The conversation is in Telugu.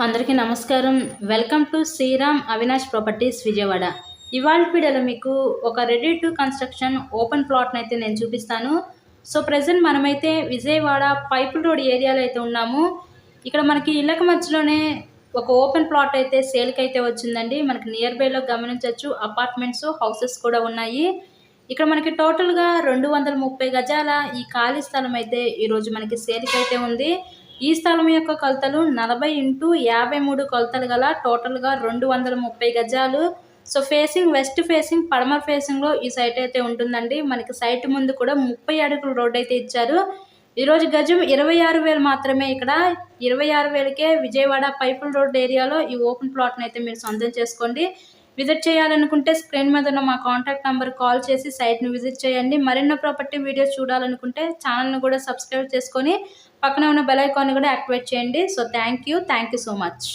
అందరికీ నమస్కారం. Welcome to Sriram Avinash properties Vijayawada. ఇవాళ వీడియోలో మీకు ఒక రెడీ టు కన్స్ట్రక్షన్ ఓపెన్ ప్లాట్‌ని అయితే నేను చూపిస్తాను. సో ప్రెజెంట్ మనమైతే విజయవాడ పైపుల్ రోడ్ ఏరియాలో అయితే ఉన్నాము. ఇక్కడ మనకి ఇళ్ళకి మధ్యలోనే ఒక ఓపెన్ ప్లాట్ అయితే సేల్‌కి అయితే వచ్చిందండి. మనకి నియర్ బైలో గమనించొచ్చు అపార్ట్మెంట్స్, హౌసెస్ కూడా ఉన్నాయి. ఇక్కడ మనకి టోటల్‌గా 230 గజాల ఈ ఖాళీ స్థలం అయితే ఈరోజు మనకి సేల్‌కి అయితే ఉంది. ఈ స్థలం యొక్క కొలతలు 40x53 కొలతలు గల టోటల్‌గా 230 గజాలు. సో ఫేసింగ్ వెస్ట్ ఫేసింగ్, పడమర ఫేసింగ్‌లో ఈ సైట్ అయితే ఉంటుందండి. మనకి సైట్ ముందు కూడా 30 అడుగుల రోడ్ అయితే ఇచ్చారు. ఈరోజు గజం 26,000 మాత్రమే. ఇక్కడ 26,000కే విజయవాడ పైపుల్ రోడ్ ఏరియాలో ఈ ఓపెన్ ప్లాట్‌ని అయితే మీరు సొంతం చేసుకోండి. విజిట్ చేయాలనుకుంటే స్క్రీన్ మీద ఉన్న మా కాంటాక్ట్ నెంబర్ కాల్ చేసి సైట్‌ని విజిట్ చేయండి. మరిన్ని ప్రాపర్టీ వీడియోస్ చూడాలనుకుంటే ఛానల్‌ని కూడా సబ్స్క్రైబ్ చేసుకొని పక్కనే ఉన్న బెల్ ఐకాన్ని కూడా యాక్టివేట్ చేయండి. So thank you so much.